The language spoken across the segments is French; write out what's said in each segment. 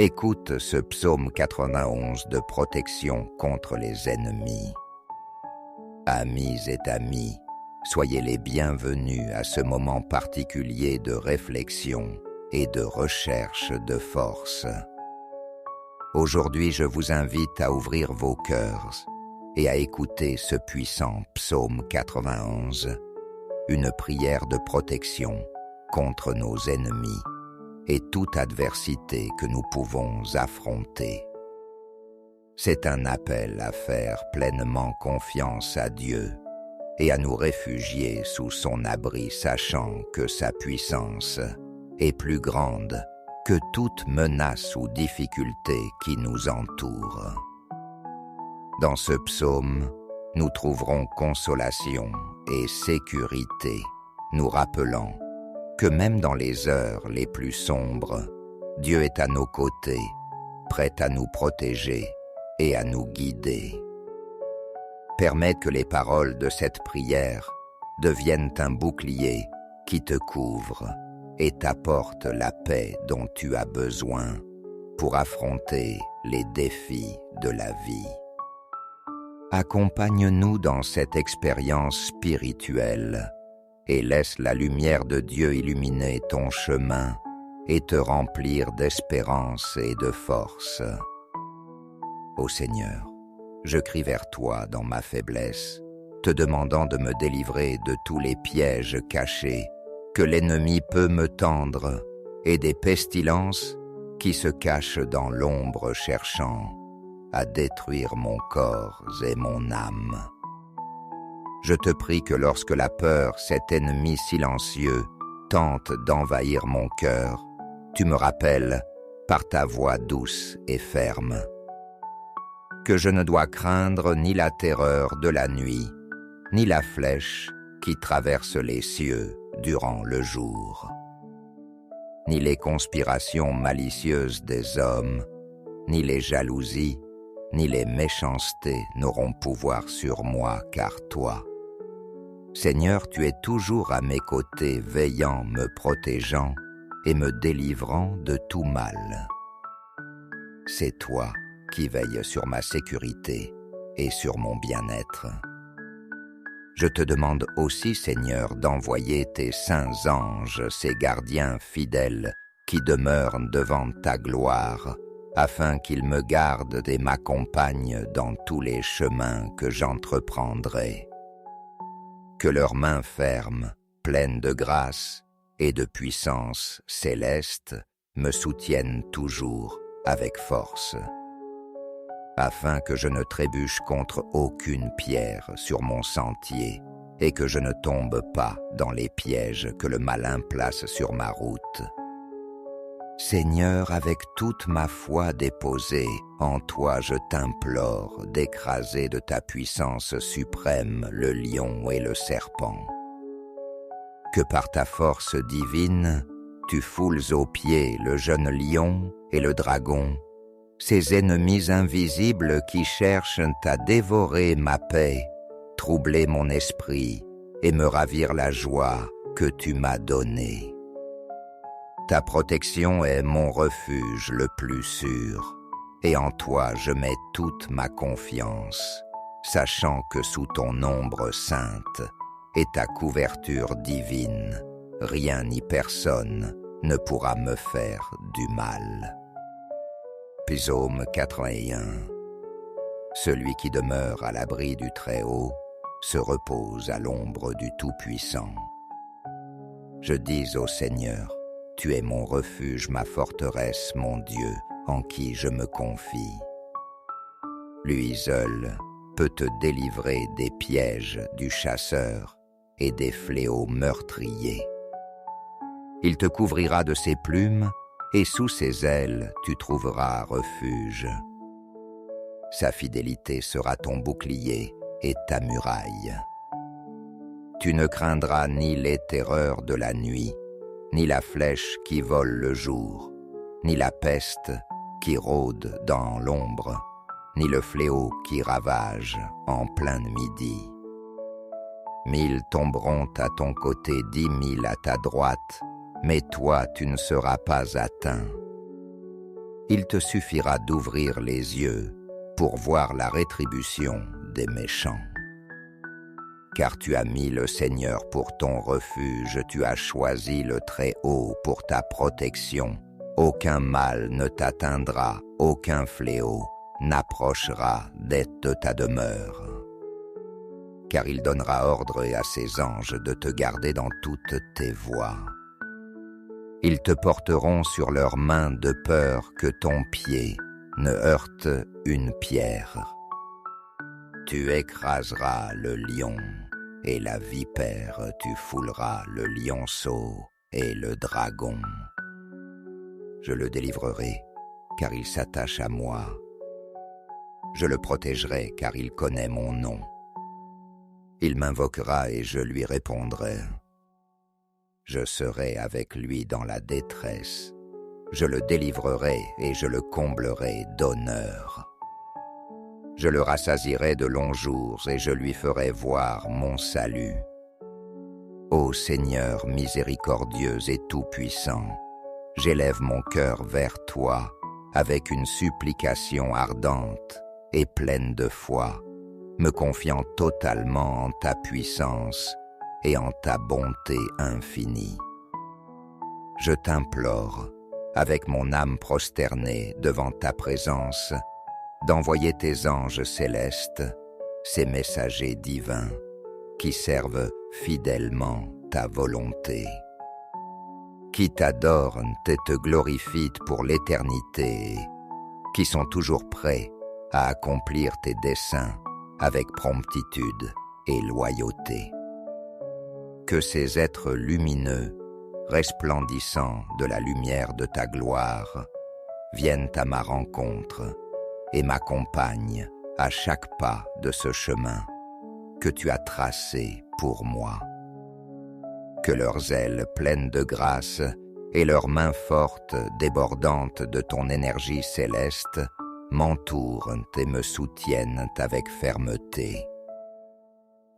Écoute ce psaume 91 de protection contre les ennemis. Amis et amis, soyez les bienvenus à ce moment particulier de réflexion et de recherche de force. Aujourd'hui, je vous invite à ouvrir vos cœurs et à écouter ce puissant psaume 91, une prière de protection contre nos ennemis et toute adversité que nous pouvons affronter. C'est un appel à faire pleinement confiance à Dieu et à nous réfugier sous son abri, sachant que sa puissance est plus grande que toute menace ou difficulté qui nous entoure. Dans ce psaume, nous trouverons consolation et sécurité, nous rappelant que même dans les heures les plus sombres, Dieu est à nos côtés, prêt à nous protéger et à nous guider. Permets que les paroles de cette prière deviennent un bouclier qui te couvre et t'apporte la paix dont tu as besoin pour affronter les défis de la vie. Accompagne-nous dans cette expérience spirituelle et laisse la lumière de Dieu illuminer ton chemin et te remplir d'espérance et de force. Ô Seigneur, je crie vers toi dans ma faiblesse, te demandant de me délivrer de tous les pièges cachés que l'ennemi peut me tendre et des pestilences qui se cachent dans l'ombre cherchant à détruire mon corps et mon âme. Je te prie que lorsque la peur, cet ennemi silencieux, tente d'envahir mon cœur, tu me rappelles par ta voix douce et ferme que je ne dois craindre ni la terreur de la nuit, ni la flèche qui traverse les cieux durant le jour, ni les conspirations malicieuses des hommes, ni les jalousies, ni les méchancetés n'auront pouvoir sur moi, car toi, Seigneur, tu es toujours à mes côtés, veillant, me protégeant et me délivrant de tout mal. C'est toi qui veilles sur ma sécurité et sur mon bien-être. Je te demande aussi, Seigneur, d'envoyer tes saints anges, ces gardiens fidèles qui demeurent devant ta gloire, afin qu'ils me gardent et m'accompagnent dans tous les chemins que j'entreprendrai. Que leurs mains fermes, pleines de grâce et de puissance céleste, me soutiennent toujours avec force, afin que je ne trébuche contre aucune pierre sur mon sentier et que je ne tombe pas dans les pièges que le malin place sur ma route. Seigneur, avec toute ma foi déposée, en toi je t'implore d'écraser de ta puissance suprême le lion et le serpent. Que par ta force divine, tu foules aux pieds le jeune lion et le dragon, ces ennemis invisibles qui cherchent à dévorer ma paix, troubler mon esprit et me ravir la joie que tu m'as donnée. Ta protection est mon refuge le plus sûr, et en toi je mets toute ma confiance, sachant que sous ton ombre sainte et ta couverture divine, rien ni personne ne pourra me faire du mal. Psaume 81. Celui qui demeure à l'abri du Très-Haut se repose à l'ombre du Tout-Puissant. Je dis au Seigneur, tu es mon refuge, ma forteresse, mon Dieu, en qui je me confie. Lui seul peut te délivrer des pièges du chasseur et des fléaux meurtriers. Il te couvrira de ses plumes, et sous ses ailes tu trouveras refuge. Sa fidélité sera ton bouclier et ta muraille. Tu ne craindras ni les terreurs de la nuit, ni la flèche qui vole le jour, ni la peste qui rôde dans l'ombre, ni le fléau qui ravage en plein midi. 1000 tomberont à ton côté, 10 000 à ta droite, mais toi tu ne seras pas atteint. il te suffira d'ouvrir les yeux pour voir la rétribution des méchants. Car tu as mis le Seigneur pour ton refuge, tu as choisi le Très-Haut pour ta protection. Aucun mal ne t'atteindra, aucun fléau n'approchera de ta demeure. Car il donnera ordre à ses anges de te garder dans toutes tes voies. Ils te porteront sur leurs mains de peur que ton pied ne heurte une pierre. Tu écraseras le lion et la vipère, tu fouleras le lionceau et le dragon. Je le délivrerai, car il s'attache à moi. Je le protégerai, car il connaît mon nom. Il m'invoquera et je lui répondrai. Je serai avec lui dans la détresse. Je le délivrerai et je le comblerai d'honneur. Je le rassasierai de longs jours et je lui ferai voir mon salut. Ô Seigneur miséricordieux et tout-puissant, j'élève mon cœur vers toi avec une supplication ardente et pleine de foi, me confiant totalement en ta puissance et en ta bonté infinie. Je t'implore, avec mon âme prosternée devant ta présence, d'envoyer tes anges célestes, ces messagers divins, qui servent fidèlement ta volonté, qui t'adorent et te glorifient pour l'éternité, qui sont toujours prêts à accomplir tes desseins avec promptitude et loyauté. Que ces êtres lumineux, resplendissants de la lumière de ta gloire, viennent à ma rencontre et m'accompagnent à chaque pas de ce chemin que tu as tracé pour moi. Que leurs ailes pleines de grâce et leurs mains fortes débordantes de ton énergie céleste m'entourent et me soutiennent avec fermeté,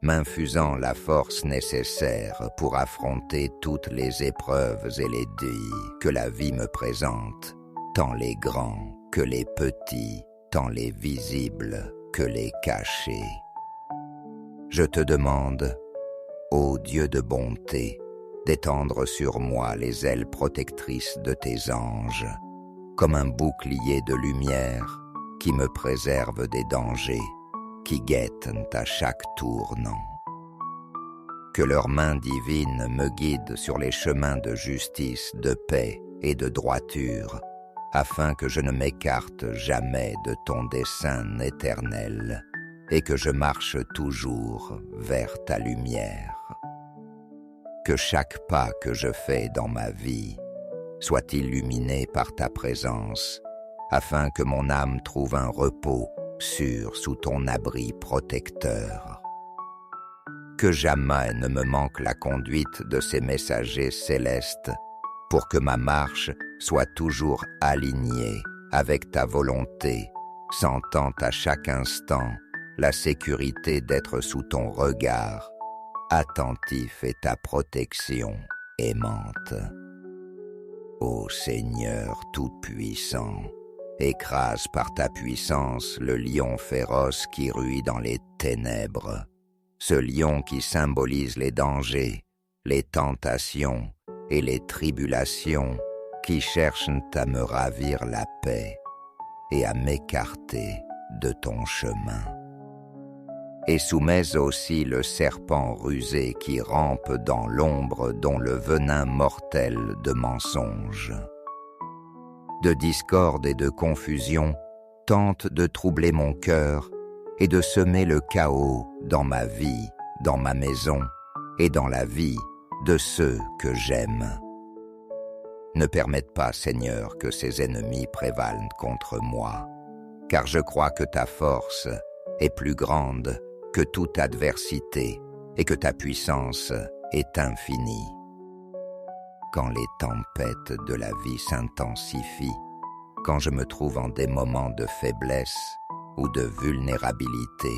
m'infusant la force nécessaire pour affronter toutes les épreuves et les défis que la vie me présente, tant les grands que les petits, tant les visibles que les cachés. Je te demande, ô Dieu de bonté, d'étendre sur moi les ailes protectrices de tes anges, comme un bouclier de lumière qui me préserve des dangers, qui guettent à chaque tournant. Que leurs mains divines me guident sur les chemins de justice, de paix et de droiture, afin que je ne m'écarte jamais de ton dessein éternel et que je marche toujours vers ta lumière. Que chaque pas que je fais dans ma vie soit illuminé par ta présence, afin que mon âme trouve un repos sûr sous ton abri protecteur. Que jamais ne me manque la conduite de ces messagers célestes, pour que ma marche soit toujours alignée avec ta volonté, sentant à chaque instant la sécurité d'être sous ton regard, attentif et ta protection aimante. Ô Seigneur tout-puissant, écrase par ta puissance le lion féroce qui ruit dans les ténèbres, ce lion qui symbolise les dangers, les tentations et les tribulations qui cherchent à me ravir la paix et à m'écarter de ton chemin. Et soumets aussi le serpent rusé qui rampe dans l'ombre dont le venin mortel de mensonges, de discorde et de confusion tente de troubler mon cœur et de semer le chaos dans ma vie, dans ma maison et dans la vie de ceux que j'aime. Ne permette pas, Seigneur, que ces ennemis prévalent contre moi, car je crois que ta force est plus grande que toute adversité et que ta puissance est infinie. Quand les tempêtes de la vie s'intensifient, quand je me trouve en des moments de faiblesse ou de vulnérabilité,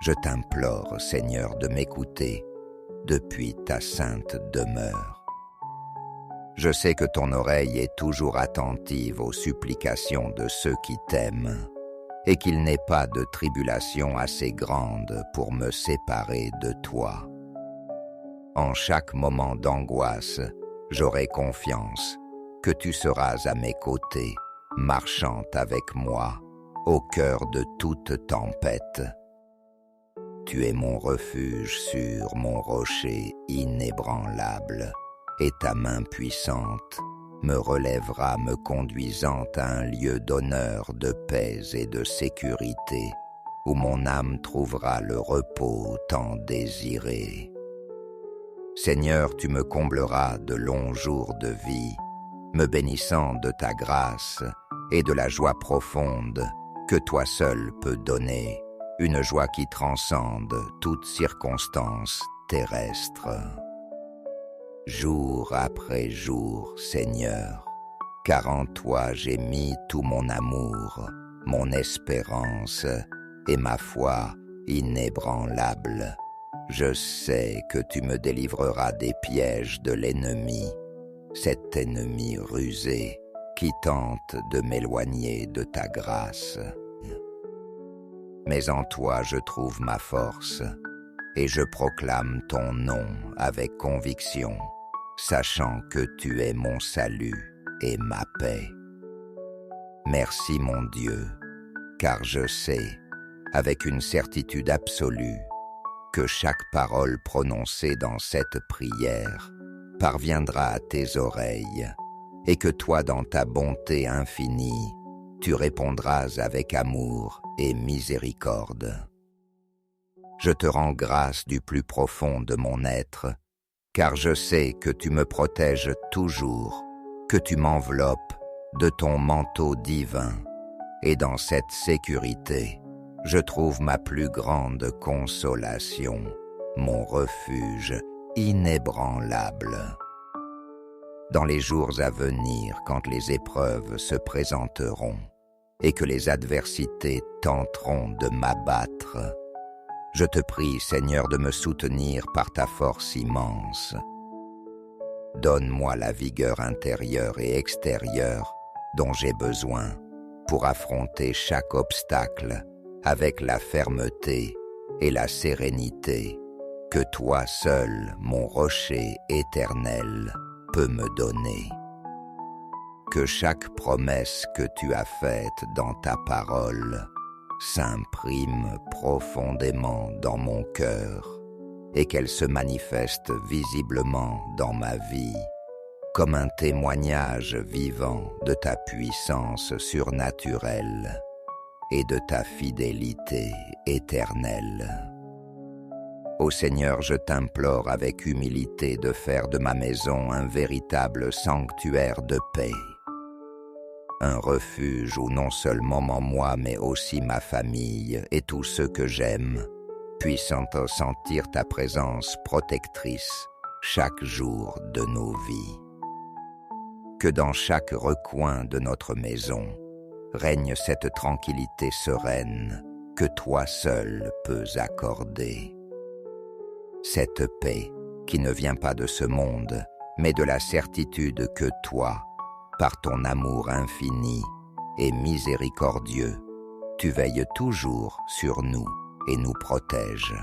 je t'implore, Seigneur, de m'écouter depuis ta sainte demeure. Je sais que ton oreille est toujours attentive aux supplications de ceux qui t'aiment, et qu'il n'est pas de tribulation assez grande pour me séparer de toi. En chaque moment d'angoisse, j'aurai confiance que tu seras à mes côtés, marchant avec moi, au cœur de toute tempête. Tu es mon refuge sûr, mon rocher inébranlable, et ta main puissante me relèvera, me conduisant à un lieu d'honneur, de paix et de sécurité, où mon âme trouvera le repos tant désiré. Seigneur, tu me combleras de longs jours de vie, me bénissant de ta grâce et de la joie profonde que toi seul peux donner, une joie qui transcende toute circonstance terrestre. Jour après jour, Seigneur, car en toi j'ai mis tout mon amour, mon espérance et ma foi inébranlable. Je sais que tu me délivreras des pièges de l'ennemi, cet ennemi rusé qui tente de m'éloigner de ta grâce. Mais en toi je trouve ma force, et je proclame ton nom avec conviction, sachant que tu es mon salut et ma paix. Merci mon Dieu, car je sais, avec une certitude absolue, que chaque parole prononcée dans cette prière parviendra à tes oreilles, et que toi, dans ta bonté infinie, tu répondras avec amour et miséricorde. Je te rends grâce du plus profond de mon être, car je sais que tu me protèges toujours, que tu m'enveloppes de ton manteau divin, et dans cette sécurité, je trouve ma plus grande consolation, mon refuge inébranlable. Dans les jours à venir, quand les épreuves se présenteront et que les adversités tenteront de m'abattre, je te prie, Seigneur, de me soutenir par ta force immense. Donne-moi la vigueur intérieure et extérieure dont j'ai besoin pour affronter chaque obstacle avec la fermeté et la sérénité que toi seul, mon rocher éternel, peux me donner. Que chaque promesse que tu as faite dans ta parole s'imprime profondément dans mon cœur et qu'elle se manifeste visiblement dans ma vie comme un témoignage vivant de ta puissance surnaturelle et de ta fidélité éternelle. Ô Seigneur, je t'implore avec humilité de faire de ma maison un véritable sanctuaire de paix, un refuge où non seulement moi, mais aussi ma famille et tous ceux que j'aime puissent sentir ta présence protectrice chaque jour de nos vies. Que dans chaque recoin de notre maison règne cette tranquillité sereine que toi seul peux accorder. Cette paix qui ne vient pas de ce monde, mais de la certitude que toi, par ton amour infini et miséricordieux, tu veilles toujours sur nous et nous protèges.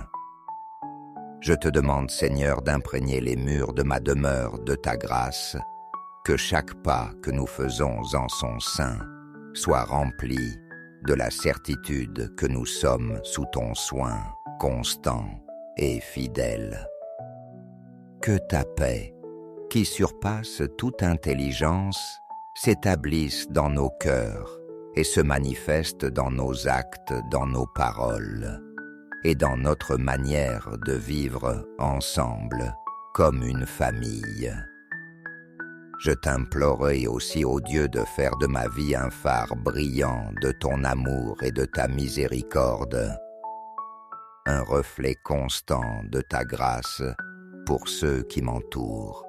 Je te demande, Seigneur, d'imprégner les murs de ma demeure de ta grâce, que chaque pas que nous faisons en son sein soit rempli de la certitude que nous sommes sous ton soin constant et fidèle. Que ta paix, qui surpasse toute intelligence, s'établisse dans nos cœurs et se manifeste dans nos actes, dans nos paroles et dans notre manière de vivre ensemble comme une famille. Je t'implorerai aussi, ô Dieu, de faire de ma vie un phare brillant de ton amour et de ta miséricorde, un reflet constant de ta grâce pour ceux qui m'entourent,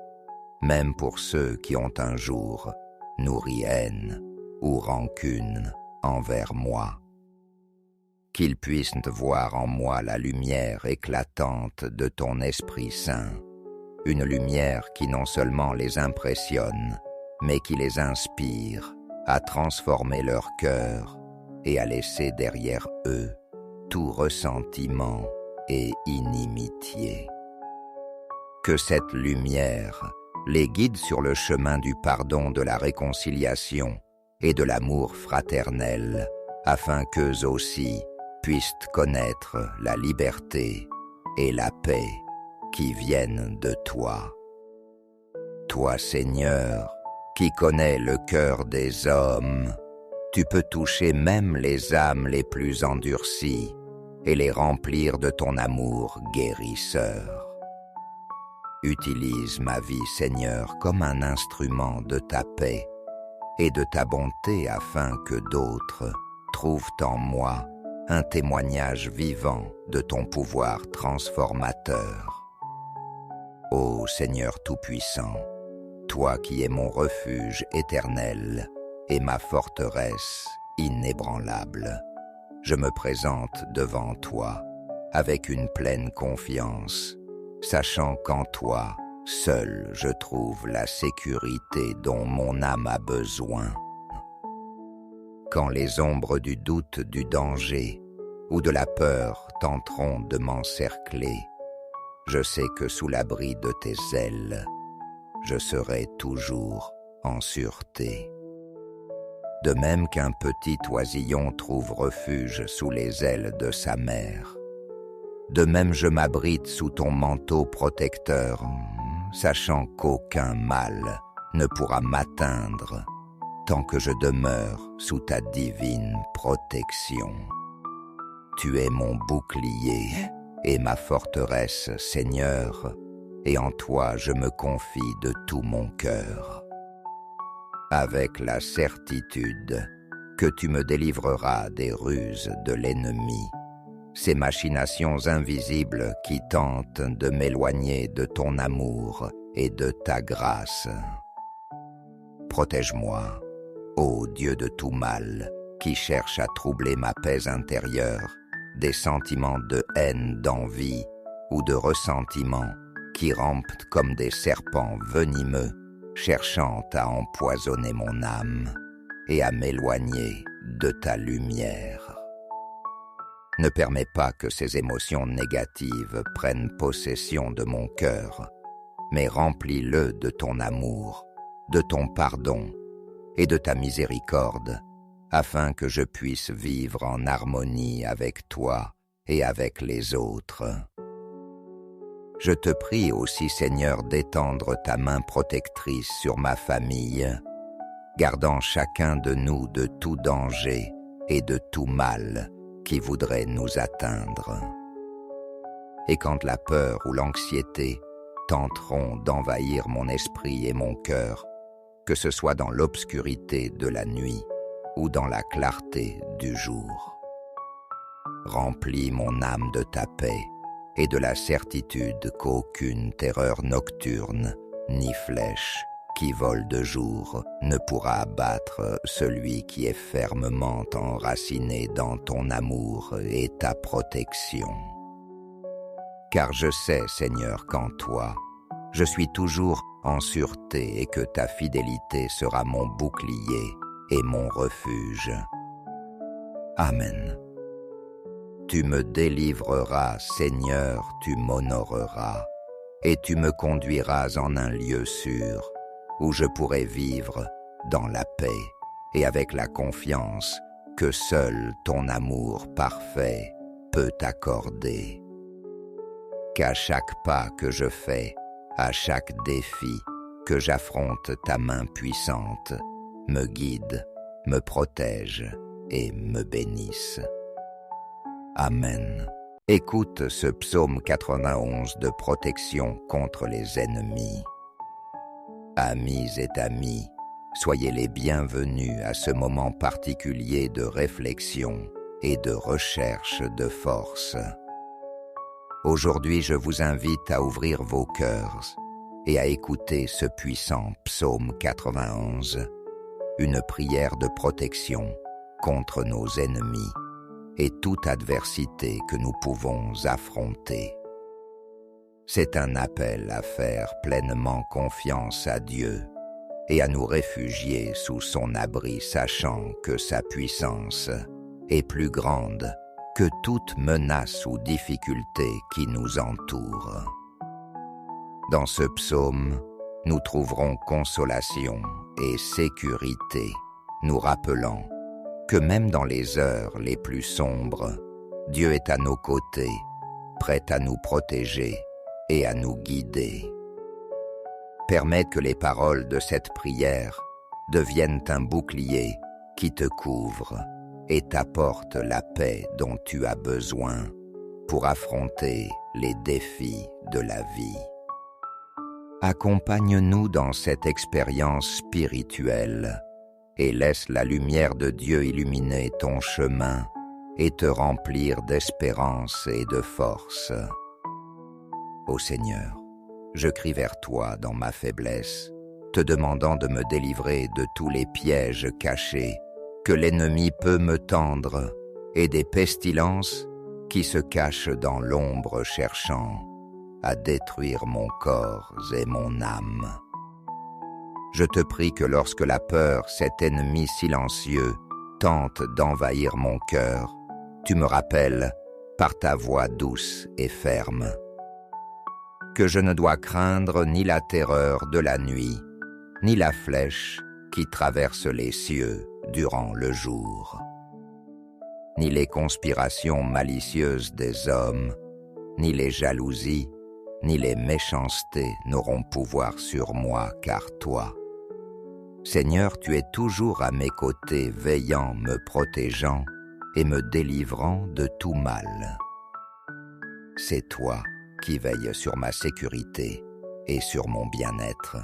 même pour ceux qui ont un jour nourri haine ou rancune envers moi. Qu'ils puissent voir en moi la lumière éclatante de ton Esprit Saint une lumière qui non seulement les impressionne, mais qui les inspire à transformer leur cœur et à laisser derrière eux tout ressentiment et inimitié. Que cette lumière les guide sur le chemin du pardon, de la réconciliation et de l'amour fraternel, afin qu'eux aussi puissent connaître la liberté et la paix qui viennent de toi. Toi, Seigneur, qui connais le cœur des hommes, tu peux toucher même les âmes les plus endurcies et les remplir de ton amour guérisseur. Utilise ma vie, Seigneur, comme un instrument de ta paix et de ta bonté afin que d'autres trouvent en moi un témoignage vivant de ton pouvoir transformateur. Ô Seigneur Tout-Puissant, toi qui es mon refuge éternel et ma forteresse inébranlable, je me présente devant toi avec une pleine confiance, sachant qu'en toi, seul je trouve la sécurité dont mon âme a besoin. Quand les ombres du doute, du danger ou de la peur tenteront de m'encercler, je sais que sous l'abri de tes ailes, je serai toujours en sûreté. De même qu'un petit oisillon trouve refuge sous les ailes de sa mère, de même je m'abrite sous ton manteau protecteur, sachant qu'aucun mal ne pourra m'atteindre tant que je demeure sous ta divine protection. Tu es mon bouclier et ma forteresse, Seigneur, et en toi je me confie de tout mon cœur. Avec la certitude que tu me délivreras des ruses de l'ennemi, ces machinations invisibles qui tentent de m'éloigner de ton amour et de ta grâce. Protège-moi, ô Dieu de tout mal, qui cherche à troubler ma paix intérieure, des sentiments de haine, d'envie ou de ressentiment qui rampent comme des serpents venimeux, cherchant à empoisonner mon âme et à m'éloigner de ta lumière. Ne permets pas que ces émotions négatives prennent possession de mon cœur, mais remplis-le de ton amour, de ton pardon et de ta miséricorde, afin que je puisse vivre en harmonie avec toi et avec les autres. Je te prie aussi, Seigneur, d'étendre ta main protectrice sur ma famille, gardant chacun de nous de tout danger et de tout mal qui voudrait nous atteindre. Et quand la peur ou l'anxiété tenteront d'envahir mon esprit et mon cœur, que ce soit dans l'obscurité de la nuit ou dans la clarté du jour, remplis mon âme de ta paix et de la certitude qu'aucune terreur nocturne ni flèche qui vole de jour ne pourra abattre celui qui est fermement enraciné dans ton amour et ta protection. Car je sais, Seigneur, qu'en toi, je suis toujours en sûreté et que ta fidélité sera mon bouclier et mon refuge. Amen. Tu me délivreras, Seigneur, tu m'honoreras, et tu me conduiras en un lieu sûr, où je pourrai vivre dans la paix et avec la confiance que seul ton amour parfait peut accorder. Qu'à chaque pas que je fais, à chaque défi que j'affronte, ta main puissante me guide, me protège et me bénisse. Amen. Écoute ce psaume 91 de protection contre les ennemis. Amis et amis, soyez les bienvenus à ce moment particulier de réflexion et de recherche de force. Aujourd'hui, je vous invite à ouvrir vos cœurs et à écouter ce puissant psaume 91, une prière de protection contre nos ennemis et toute adversité que nous pouvons affronter. c'est un appel à faire pleinement confiance à Dieu et à nous réfugier sous son abri, sachant que sa puissance est plus grande que toute menace ou difficulté qui nous entoure. Dans ce psaume, nous trouverons consolation et sécurité, nous rappelant que même dans les heures les plus sombres, Dieu est à nos côtés, prêt à nous protéger et à nous guider. Permets que les paroles de cette prière deviennent un bouclier qui te couvre et t'apporte la paix dont tu as besoin pour affronter les défis de la vie. Accompagne-nous dans cette expérience spirituelle et laisse la lumière de Dieu illuminer ton chemin et te remplir d'espérance et de force. Ô Seigneur, je crie vers toi dans ma faiblesse, te demandant de me délivrer de tous les pièges cachés que l'ennemi peut me tendre et des pestilences qui se cachent dans l'ombre cherchant à détruire mon corps et mon âme. Je te prie que lorsque la peur, cet ennemi silencieux, tente d'envahir mon cœur, tu me rappelles par ta voix douce et ferme que je ne dois craindre ni la terreur de la nuit, ni la flèche qui traverse les cieux durant le jour, ni les conspirations malicieuses des hommes, ni les jalousies, ni les méchancetés n'auront pouvoir sur moi, car toi, Seigneur, tu es toujours à mes côtés, veillant, me protégeant et me délivrant de tout mal. C'est toi qui veilles sur ma sécurité et sur mon bien-être.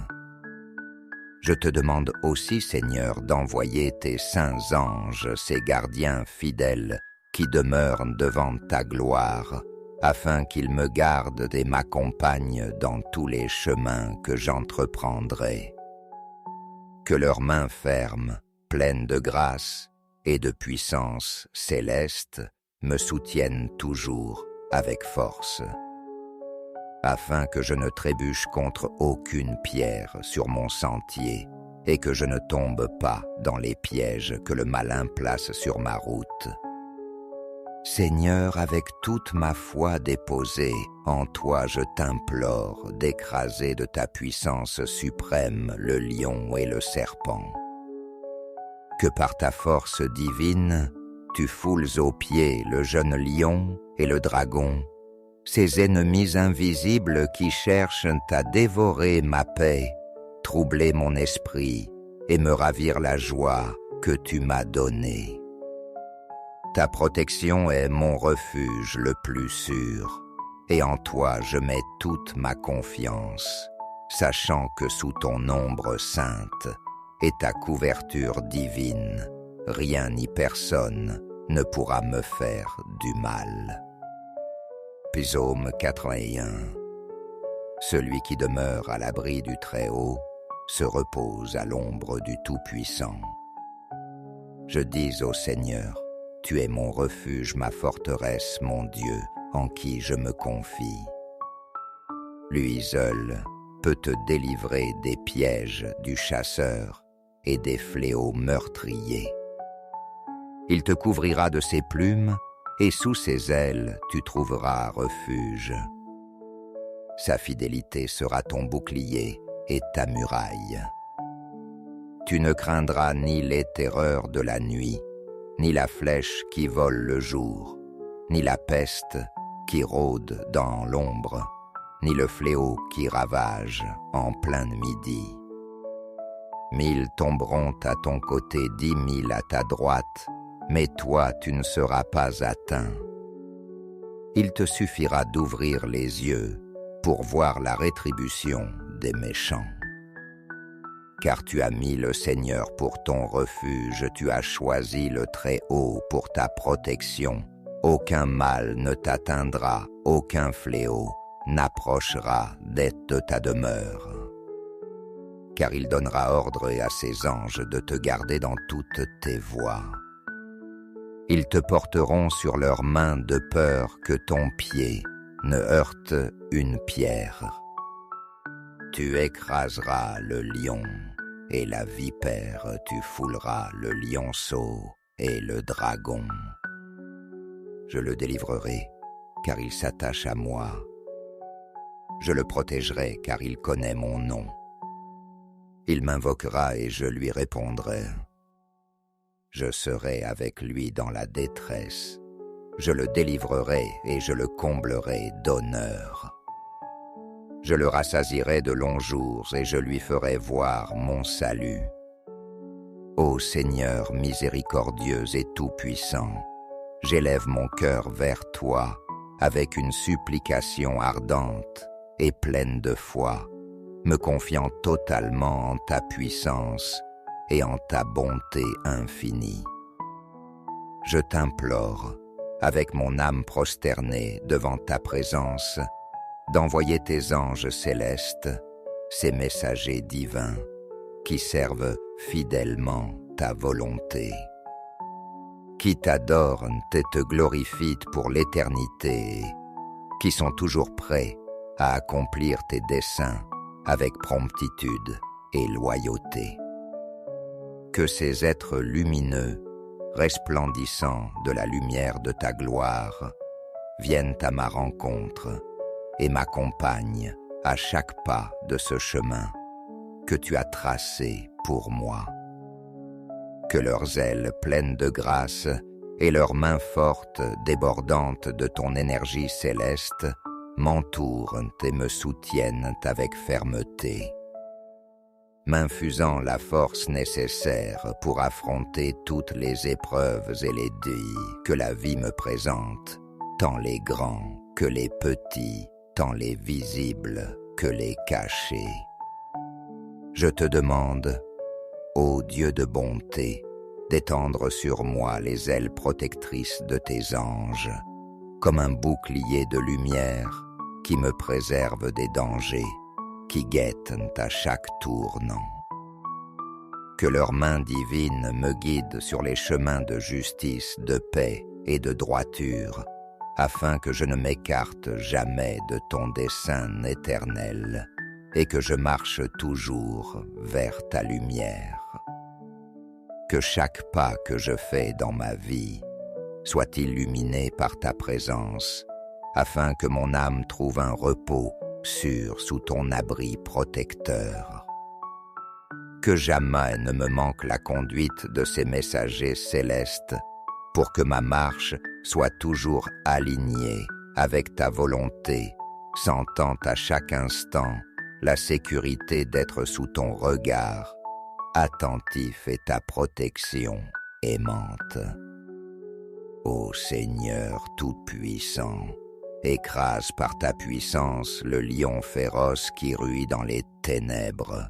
Je te demande aussi, Seigneur, d'envoyer tes saints anges, ces gardiens fidèles qui demeurent devant ta gloire, afin qu'ils me gardent et m'accompagnent dans tous les chemins que j'entreprendrai. Que leurs mains fermes, pleines de grâce et de puissance céleste, me soutiennent toujours avec force, afin que je ne trébuche contre aucune pierre sur mon sentier et que je ne tombe pas dans les pièges que le malin place sur ma route. Seigneur, avec toute ma foi déposée, en toi je t'implore d'écraser de ta puissance suprême le lion et le serpent. Que par ta force divine, tu foules aux pieds le jeune lion et le dragon, ces ennemis invisibles qui cherchent à dévorer ma paix, troubler mon esprit et me ravir la joie que tu m'as donnée. Ta protection est mon refuge le plus sûr, et en toi je mets toute ma confiance, sachant que sous ton ombre sainte et ta couverture divine, rien ni personne ne pourra me faire du mal. Psaume 81. Celui qui demeure à l'abri du Très-Haut se repose à l'ombre du Tout-Puissant. Je dis au Seigneur, tu es mon refuge, ma forteresse, mon Dieu, en qui je me confie. Lui seul peut te délivrer des pièges du chasseur et des fléaux meurtriers. Il te couvrira de ses plumes, et sous ses ailes tu trouveras refuge. Sa fidélité sera ton bouclier et ta muraille. Tu ne craindras ni les terreurs de la nuit, ni la flèche qui vole le jour, ni la peste qui rôde dans l'ombre, ni le fléau qui ravage en plein midi. 1000 tomberont à ton côté, 10 000 à ta droite, mais toi tu ne seras pas atteint. Il te suffira d'ouvrir les yeux pour voir la rétribution des méchants. Car tu as mis le Seigneur pour ton refuge, tu as choisi le Très-Haut pour ta protection. Aucun mal ne t'atteindra, aucun fléau n'approchera de ta demeure. Car il donnera ordre à ses anges de te garder dans toutes tes voies. Ils te porteront sur leurs mains de peur que ton pied ne heurte une pierre. Tu écraseras le lion et la vipère, tu fouleras le lionceau et le dragon. Je le délivrerai, car il s'attache à moi. Je le protégerai, car il connaît mon nom. Il m'invoquera et je lui répondrai. Je serai avec lui dans la détresse. Je le délivrerai et je le comblerai d'honneur. Je le rassasierai de longs jours et je lui ferai voir mon salut. Ô Seigneur miséricordieux et tout-puissant, j'élève mon cœur vers toi avec une supplication ardente et pleine de foi, me confiant totalement en ta puissance et en ta bonté infinie. Je t'implore, avec mon âme prosternée devant ta présence, d'envoyer tes anges célestes, ces messagers divins, qui servent fidèlement ta volonté. Qui t'adorent et te glorifient pour l'éternité, qui sont toujours prêts à accomplir tes desseins avec promptitude et loyauté. Que ces êtres lumineux, resplendissants de la lumière de ta gloire, viennent à ma rencontre et m'accompagnent à chaque pas de ce chemin que tu as tracé pour moi. Que leurs ailes pleines de grâce et leurs mains fortes débordantes de ton énergie céleste m'entourent et me soutiennent avec fermeté, m'infusant la force nécessaire pour affronter toutes les épreuves et les défis que la vie me présente, tant les grands que les petits, tant les visibles que les cachés. Je te demande, ô Dieu de bonté, d'étendre sur moi les ailes protectrices de tes anges, comme un bouclier de lumière qui me préserve des dangers, qui guettent à chaque tournant. Que leurs mains divines me guident sur les chemins de justice, de paix et de droiture, afin que je ne m'écarte jamais de ton dessein éternel et que je marche toujours vers ta lumière. Que chaque pas que je fais dans ma vie soit illuminé par ta présence, afin que mon âme trouve un repos sûr sous ton abri protecteur. Que jamais ne me manque la conduite de ces messagers célestes, pour que ma marche soit toujours alignée avec ta volonté, sentant à chaque instant la sécurité d'être sous ton regard, attentif et ta protection aimante. Ô Seigneur tout-puissant, écrase par ta puissance le lion féroce qui ruit dans les ténèbres,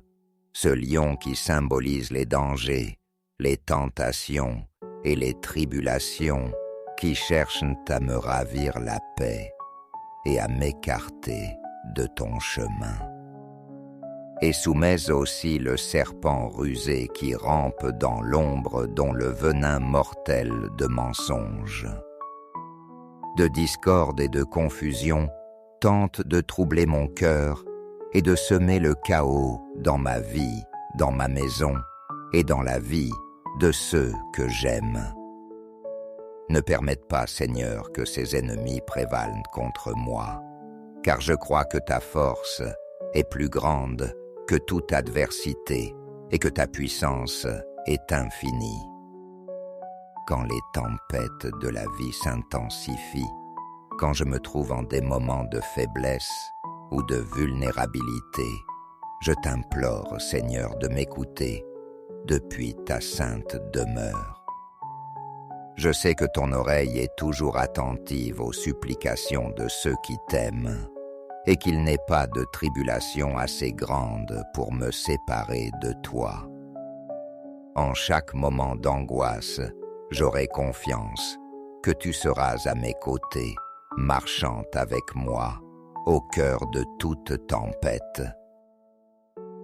ce lion qui symbolise les dangers, les tentations et les tribulations qui cherchent à me ravir la paix et à m'écarter de ton chemin. Et soumets aussi le serpent rusé qui rampe dans l'ombre dont le venin mortel de mensonges, de discorde et de confusion tente de troubler mon cœur et de semer le chaos dans ma vie, dans ma maison et dans la vie de ceux que j'aime. Ne permette pas, Seigneur, que ces ennemis prévalent contre moi, car je crois que ta force est plus grande que toute adversité et que ta puissance est infinie. Quand les tempêtes de la vie s'intensifient, quand je me trouve en des moments de faiblesse ou de vulnérabilité, je t'implore, Seigneur, de m'écouter depuis ta sainte demeure. Je sais que ton oreille est toujours attentive aux supplications de ceux qui t'aiment, et qu'il n'est pas de tribulation assez grande pour me séparer de toi. En chaque moment d'angoisse, j'aurai confiance que tu seras à mes côtés, marchant avec moi, au cœur de toute tempête.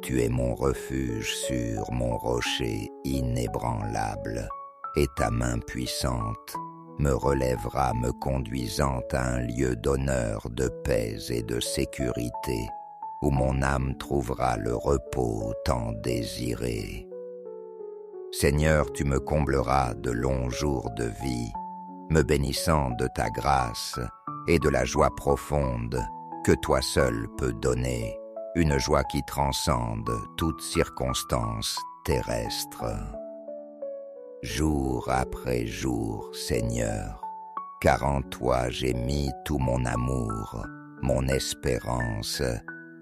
Tu es mon refuge sûr, mon rocher inébranlable, et ta main puissante me relèvera me conduisant à un lieu d'honneur, de paix et de sécurité, où mon âme trouvera le repos tant désiré. Seigneur, tu me combleras de longs jours de vie, me bénissant de ta grâce et de la joie profonde que toi seul peux donner, une joie qui transcende toute circonstance terrestre. Jour après jour, Seigneur, car en toi j'ai mis tout mon amour, mon espérance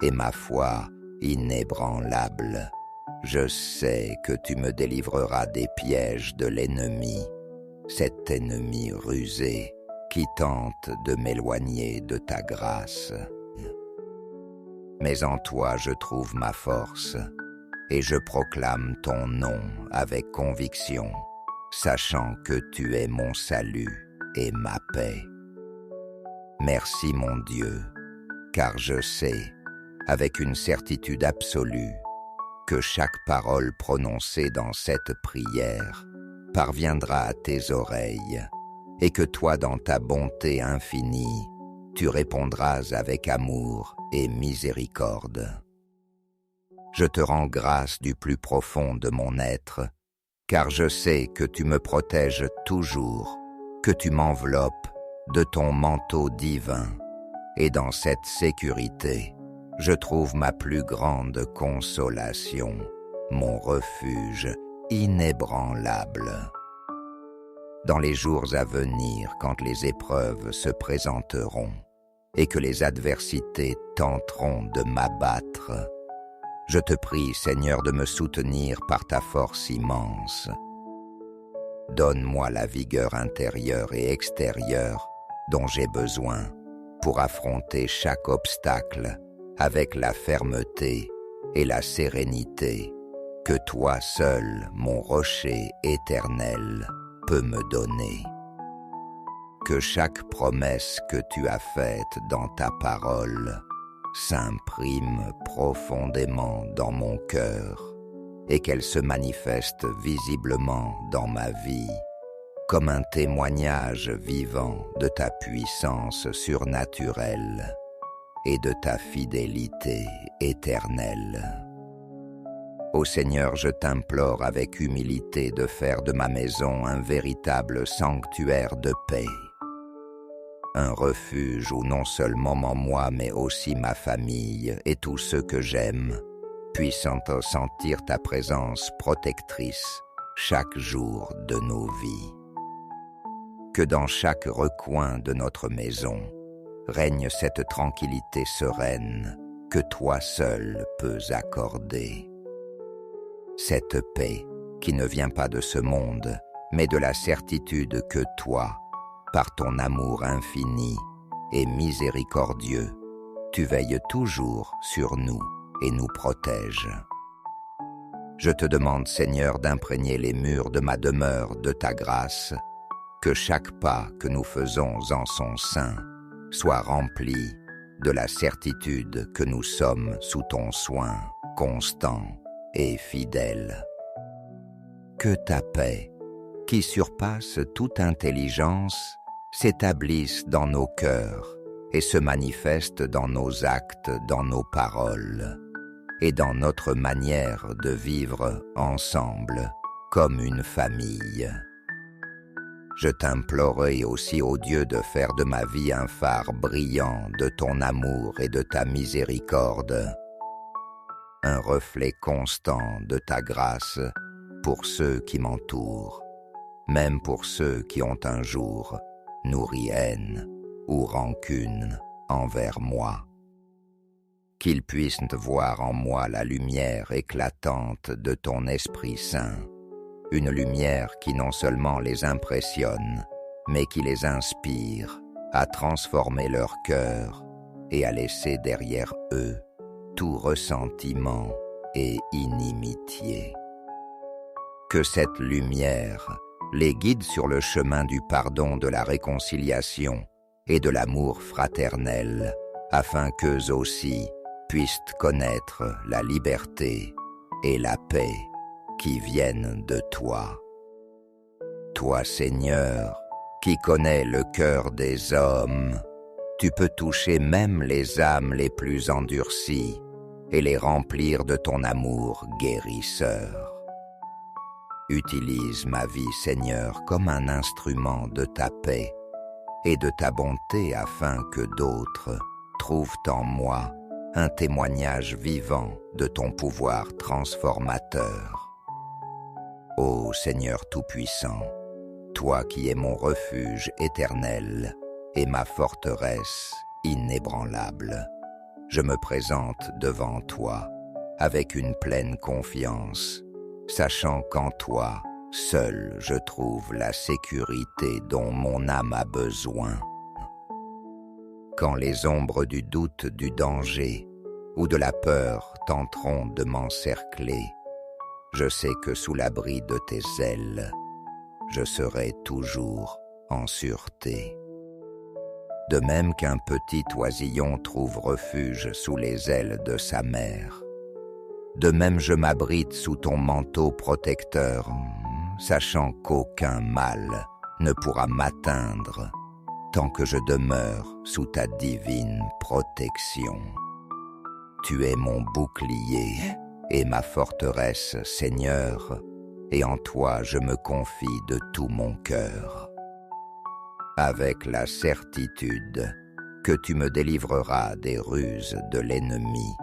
et ma foi inébranlable. Je sais que tu me délivreras des pièges de l'ennemi, cet ennemi rusé qui tente de m'éloigner de ta grâce. Mais en toi je trouve ma force, et je proclame ton nom avec conviction, sachant que tu es mon salut et ma paix. Merci mon Dieu, car je sais, avec une certitude absolue, que chaque parole prononcée dans cette prière parviendra à tes oreilles, et que toi, dans ta bonté infinie, tu répondras avec amour et miséricorde. Je te rends grâce du plus profond de mon être, car je sais que tu me protèges toujours, que tu m'enveloppes de ton manteau divin, et dans cette sécurité, je trouve ma plus grande consolation, mon refuge inébranlable. Dans les jours à venir, quand les épreuves se présenteront et que les adversités tenteront de m'abattre, je te prie, Seigneur, de me soutenir par ta force immense. Donne-moi la vigueur intérieure et extérieure dont j'ai besoin pour affronter chaque obstacle avec la fermeté et la sérénité que toi seul, mon rocher éternel, peux me donner. Que chaque promesse que tu as faite dans ta parole s'imprime profondément dans mon cœur et qu'elle se manifeste visiblement dans ma vie comme un témoignage vivant de ta puissance surnaturelle et de ta fidélité éternelle. Ô Seigneur, je t'implore avec humilité de faire de ma maison un véritable sanctuaire de paix, un refuge où non seulement moi mais aussi ma famille et tous ceux que j'aime puissent sentir ta présence protectrice chaque jour de nos vies. Que dans chaque recoin de notre maison règne cette tranquillité sereine que toi seul peux accorder. Cette paix qui ne vient pas de ce monde, mais de la certitude que toi, par ton amour infini et miséricordieux, tu veilles toujours sur nous et nous protèges. Je te demande, Seigneur, d'imprégner les murs de ma demeure de ta grâce, que chaque pas que nous faisons en son sein soit rempli de la certitude que nous sommes sous ton soin constant et fidèle. Que ta paix, qui surpasse toute intelligence, s'établisse dans nos cœurs et se manifeste dans nos actes, dans nos paroles et dans notre manière de vivre ensemble comme une famille. Je t'implorerai aussi, ô Dieu, de faire de ma vie un phare brillant de ton amour et de ta miséricorde, un reflet constant de ta grâce pour ceux qui m'entourent, même pour ceux qui ont un jour nourri haine ou rancune envers moi. Qu'ils puissent voir en moi la lumière éclatante de ton Esprit Saint, une lumière qui non seulement les impressionne, mais qui les inspire à transformer leur cœur et à laisser derrière eux tout ressentiment et inimitié. Que cette lumière les guide sur le chemin du pardon, de la réconciliation et de l'amour fraternel, afin qu'eux aussi puissent connaître la liberté et la paix qui viennent de toi. Toi, Seigneur, qui connais le cœur des hommes, tu peux toucher même les âmes les plus endurcies et les remplir de ton amour guérisseur. Utilise ma vie, Seigneur, comme un instrument de ta paix et de ta bonté afin que d'autres trouvent en moi un témoignage vivant de ton pouvoir transformateur. Ô Seigneur Tout-Puissant, toi qui es mon refuge éternel et ma forteresse inébranlable, je me présente devant toi avec une pleine confiance, sachant qu'en toi, seul je trouve la sécurité dont mon âme a besoin. Quand les ombres du doute, du danger ou de la peur tenteront de m'encercler, je sais que sous l'abri de tes ailes, je serai toujours en sûreté. De même qu'un petit oisillon trouve refuge sous les ailes de sa mère, de même je m'abrite sous ton manteau protecteur, sachant qu'aucun mal ne pourra m'atteindre tant que je demeure sous ta divine protection. Tu es mon bouclier et ma forteresse, Seigneur, et en toi je me confie de tout mon cœur. Avec la certitude que tu me délivreras des ruses de l'ennemi,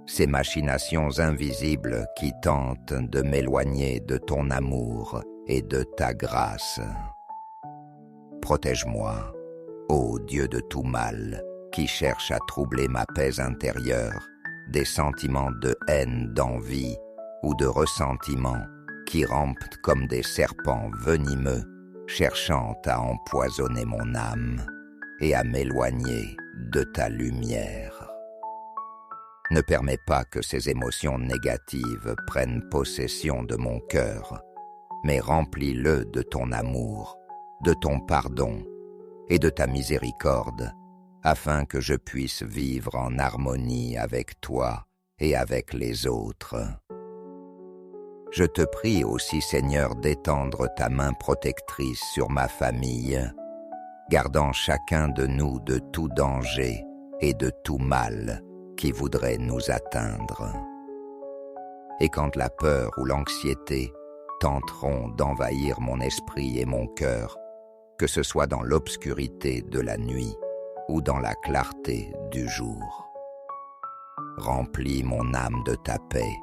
ces machinations invisibles qui tentent de m'éloigner de ton amour et de ta grâce. Protège-moi, ô Dieu de tout mal, qui cherche à troubler ma paix intérieure, des sentiments de haine, d'envie ou de ressentiment qui rampent comme des serpents venimeux, cherchant à empoisonner mon âme et à m'éloigner de ta lumière. Ne permets pas que ces émotions négatives prennent possession de mon cœur, mais remplis-le de ton amour, de ton pardon et de ta miséricorde, afin que je puisse vivre en harmonie avec toi et avec les autres. Je te prie aussi, Seigneur, d'étendre ta main protectrice sur ma famille, gardant chacun de nous de tout danger et de tout mal qui voudrait nous atteindre. Et quand la peur ou l'anxiété tenteront d'envahir mon esprit et mon cœur, que ce soit dans l'obscurité de la nuit ou dans la clarté du jour, remplis mon âme de ta paix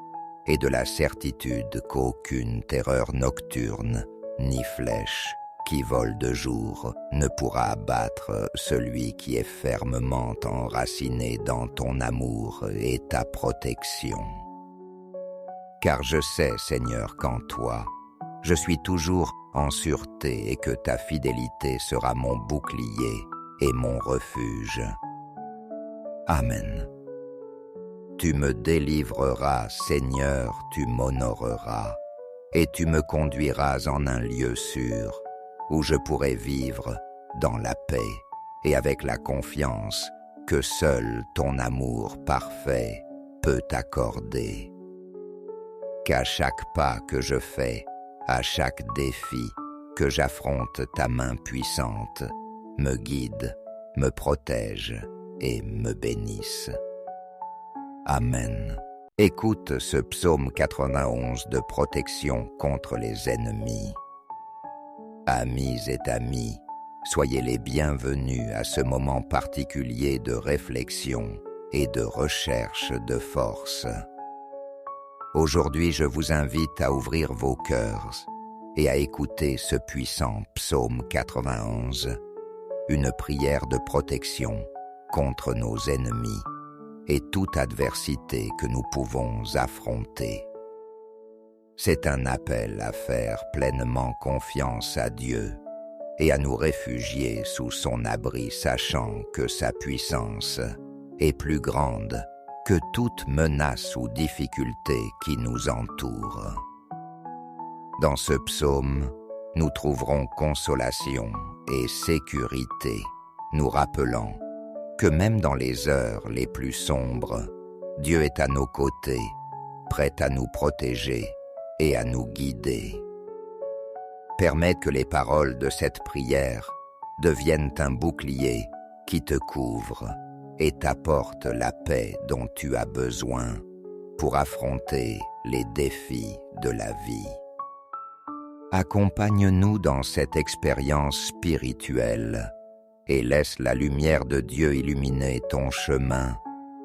et de la certitude qu'aucune terreur nocturne ni flèche qui vole de jour ne pourra abattre celui qui est fermement enraciné dans ton amour et ta protection. Car je sais, Seigneur, qu'en toi, je suis toujours en sûreté et que ta fidélité sera mon bouclier et mon refuge. Amen. Tu me délivreras, Seigneur, tu m'honoreras, et tu me conduiras en un lieu sûr, où je pourrai vivre dans la paix et avec la confiance que seul ton amour parfait peut accorder. Qu'à chaque pas que je fais, à chaque défi que j'affronte, ta main puissante me guide, me protège et me bénisse. Amen. Écoute ce psaume 91 de protection contre les ennemis. Amis et amis, soyez les bienvenus à ce moment particulier de réflexion et de recherche de force. Aujourd'hui, je vous invite à ouvrir vos cœurs et à écouter ce puissant psaume 91, une prière de protection contre nos ennemis et toute adversité que nous pouvons affronter. C'est un appel à faire pleinement confiance à Dieu et à nous réfugier sous son abri, sachant que sa puissance est plus grande que toute menace ou difficulté qui nous entoure. Dans ce psaume, nous trouverons consolation et sécurité, nous rappelant que même dans les heures les plus sombres, Dieu est à nos côtés, prêt à nous protéger et à nous guider. Permets que les paroles de cette prière deviennent un bouclier qui te couvre et t'apporte la paix dont tu as besoin pour affronter les défis de la vie. Accompagne-nous dans cette expérience spirituelle et laisse la lumière de Dieu illuminer ton chemin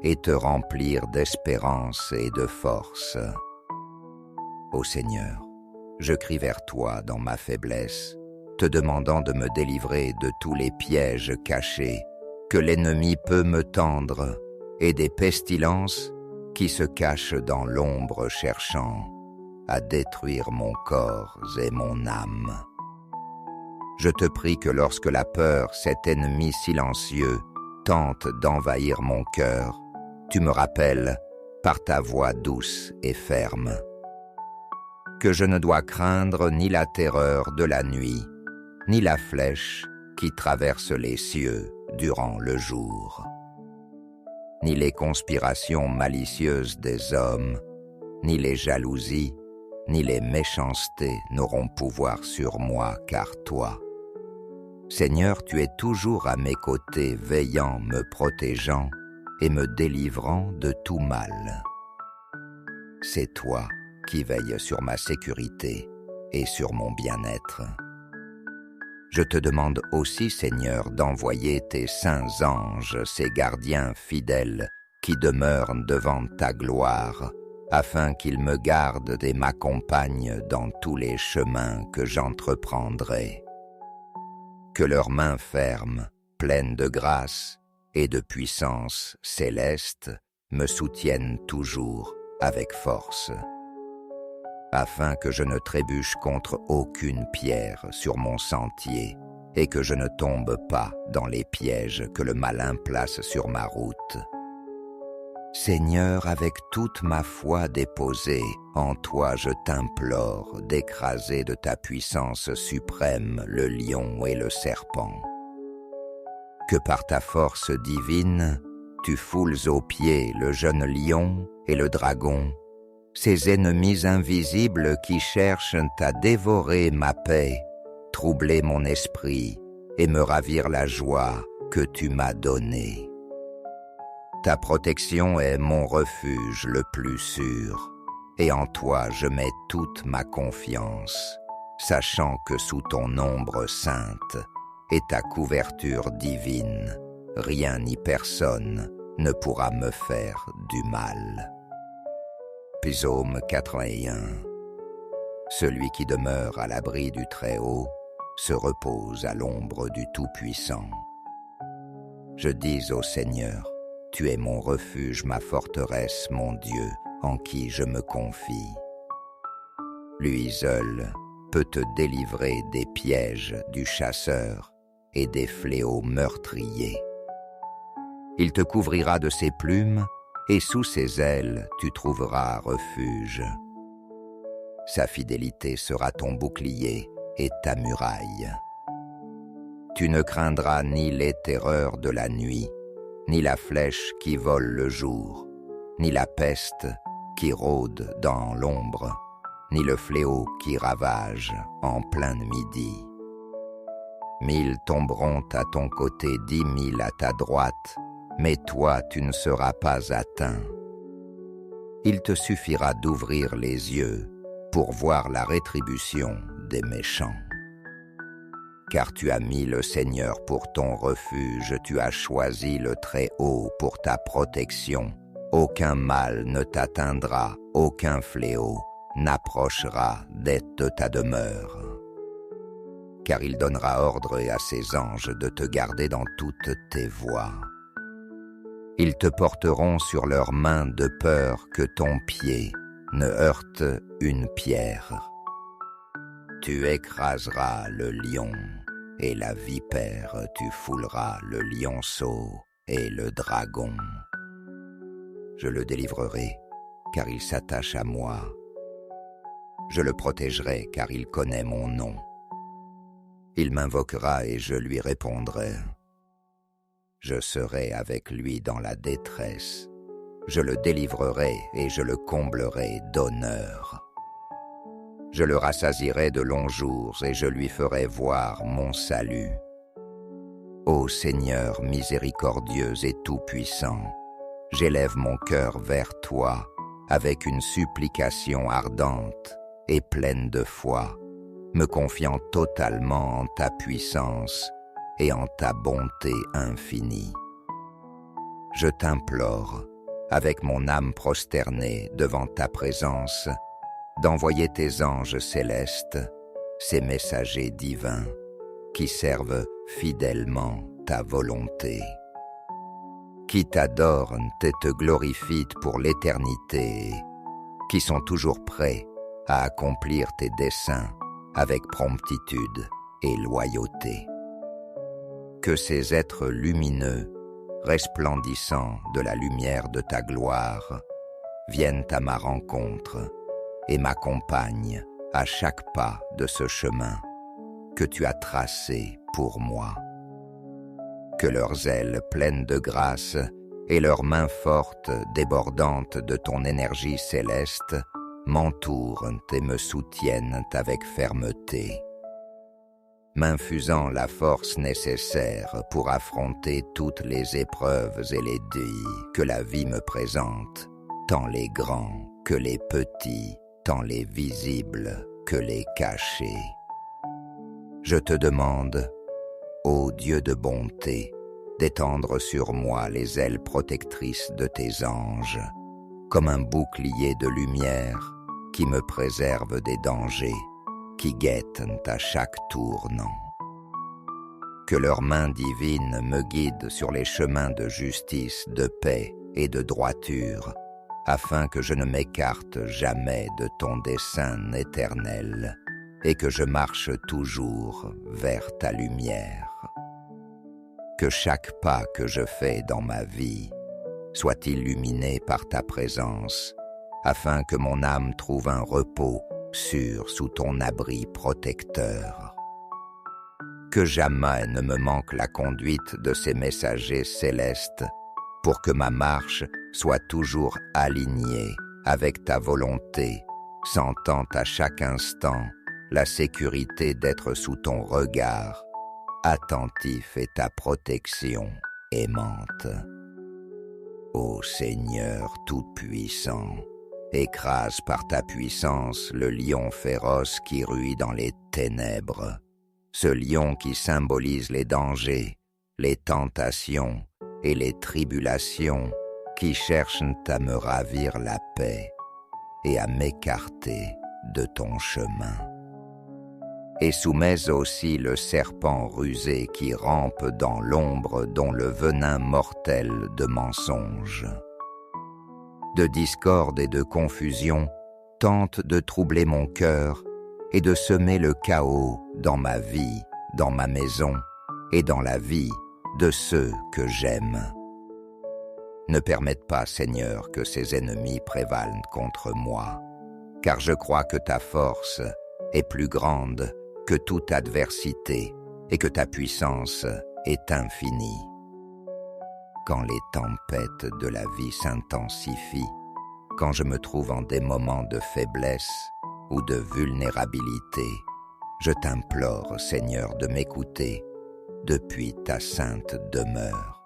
et te remplir d'espérance et de force. Ô Seigneur, je crie vers toi dans ma faiblesse, te demandant de me délivrer de tous les pièges cachés que l'ennemi peut me tendre et des pestilences qui se cachent dans l'ombre cherchant à détruire mon corps et mon âme. Je te prie que lorsque la peur, cet ennemi silencieux, tente d'envahir mon cœur, tu me rappelles par ta voix douce et ferme que je ne dois craindre ni la terreur de la nuit, ni la flèche qui traverse les cieux durant le jour, ni les conspirations malicieuses des hommes, ni les jalousies, ni les méchancetés n'auront pouvoir sur moi, car toi, Seigneur, tu es toujours à mes côtés, veillant, me protégeant et me délivrant de tout mal. C'est toi qui veilles sur ma sécurité et sur mon bien-être. Je te demande aussi, Seigneur, d'envoyer tes saints anges, ces gardiens fidèles qui demeurent devant ta gloire, afin qu'ils me gardent et m'accompagnent dans tous les chemins que j'entreprendrai. Que leurs mains fermes, pleines de grâce et de puissance céleste, me soutiennent toujours avec force, afin que je ne trébuche contre aucune pierre sur mon sentier et que je ne tombe pas dans les pièges que le malin place sur ma route. Seigneur, avec toute ma foi déposée, en toi je t'implore d'écraser de ta puissance suprême le lion et le serpent. Que par ta force divine, tu foules aux pieds le jeune lion et le dragon, ces ennemis invisibles qui cherchent à dévorer ma paix, troubler mon esprit et me ravir la joie que tu m'as donnée. Ta protection est mon refuge le plus sûr, et en toi je mets toute ma confiance, sachant que sous ton ombre sainte et ta couverture divine, rien ni personne ne pourra me faire du mal. Psaume 81. Celui qui demeure à l'abri du Très-Haut se repose à l'ombre du Tout-Puissant. Je dis au Seigneur, tu es mon refuge, ma forteresse, mon Dieu, en qui je me confie. Lui seul peut te délivrer des pièges du chasseur et des fléaux meurtriers. Il te couvrira de ses plumes, et sous ses ailes tu trouveras refuge. Sa fidélité sera ton bouclier et ta muraille. Tu ne craindras ni les terreurs de la nuit, ni la flèche qui vole le jour, ni la peste qui rôde dans l'ombre, ni le fléau qui ravage en plein midi. 1000 tomberont à ton côté, 10 000 à ta droite, mais toi tu ne seras pas atteint. Il te suffira d'ouvrir les yeux pour voir la rétribution des méchants. Car tu as mis le Seigneur pour ton refuge, tu as choisi le Très-Haut pour ta protection. Aucun mal ne t'atteindra, aucun fléau n'approchera de ta demeure. Car il donnera ordre à ses anges de te garder dans toutes tes voies. Ils te porteront sur leurs mains de peur que ton pied ne heurte une pierre. Tu écraseras le lion et la vipère, tu fouleras le lionceau et le dragon. Je le délivrerai, car il s'attache à moi. Je le protégerai, car il connaît mon nom. Il m'invoquera et je lui répondrai. Je serai avec lui dans la détresse. Je le délivrerai et je le comblerai d'honneur. Je le rassasierai de longs jours et je lui ferai voir mon salut. Ô Seigneur miséricordieux et tout-puissant, j'élève mon cœur vers toi avec une supplication ardente et pleine de foi, me confiant totalement en ta puissance et en ta bonté infinie. Je t'implore, avec mon âme prosternée devant ta présence, d'envoyer tes anges célestes, ces messagers divins, qui servent fidèlement ta volonté, qui t'adorent et te glorifient pour l'éternité, qui sont toujours prêts à accomplir tes desseins avec promptitude et loyauté. Que ces êtres lumineux, resplendissants de la lumière de ta gloire, viennent à ma rencontre et m'accompagnent à chaque pas de ce chemin que tu as tracé pour moi. Que leurs ailes pleines de grâce et leurs mains fortes débordantes de ton énergie céleste m'entourent et me soutiennent avec fermeté, m'infusant la force nécessaire pour affronter toutes les épreuves et les défis que la vie me présente, tant les grands que les petits, tant les visibles que les cachés. Je te demande, ô Dieu de bonté, d'étendre sur moi les ailes protectrices de tes anges, comme un bouclier de lumière qui me préserve des dangers, qui guettent à chaque tournant. Que leurs mains divines me guident sur les chemins de justice, de paix et de droiture, afin que je ne m'écarte jamais de ton dessein éternel et que je marche toujours vers ta lumière. Que chaque pas que je fais dans ma vie soit illuminé par ta présence, afin que mon âme trouve un repos sûr sous ton abri protecteur. Que jamais ne me manque la conduite de ces messagers célestes, pour que ma marche soit toujours alignée avec ta volonté, sentant à chaque instant la sécurité d'être sous ton regard, attentif et ta protection aimante. Ô Seigneur tout-puissant, écrase par ta puissance le lion féroce qui ruit dans les ténèbres, ce lion qui symbolise les dangers, les tentations et les tribulations qui cherchent à me ravir la paix et à m'écarter de ton chemin. Et soumets aussi le serpent rusé qui rampe dans l'ombre dont le venin mortel de mensonges, de discorde et de confusion tente de troubler mon cœur et de semer le chaos dans ma vie, dans ma maison et dans la vie de ceux que j'aime. Ne permette pas, Seigneur, que ces ennemis prévalent contre moi, car je crois que ta force est plus grande que toute adversité et que ta puissance est infinie. Quand les tempêtes de la vie s'intensifient, quand je me trouve en des moments de faiblesse ou de vulnérabilité, je t'implore, Seigneur, de m'écouter depuis ta sainte demeure.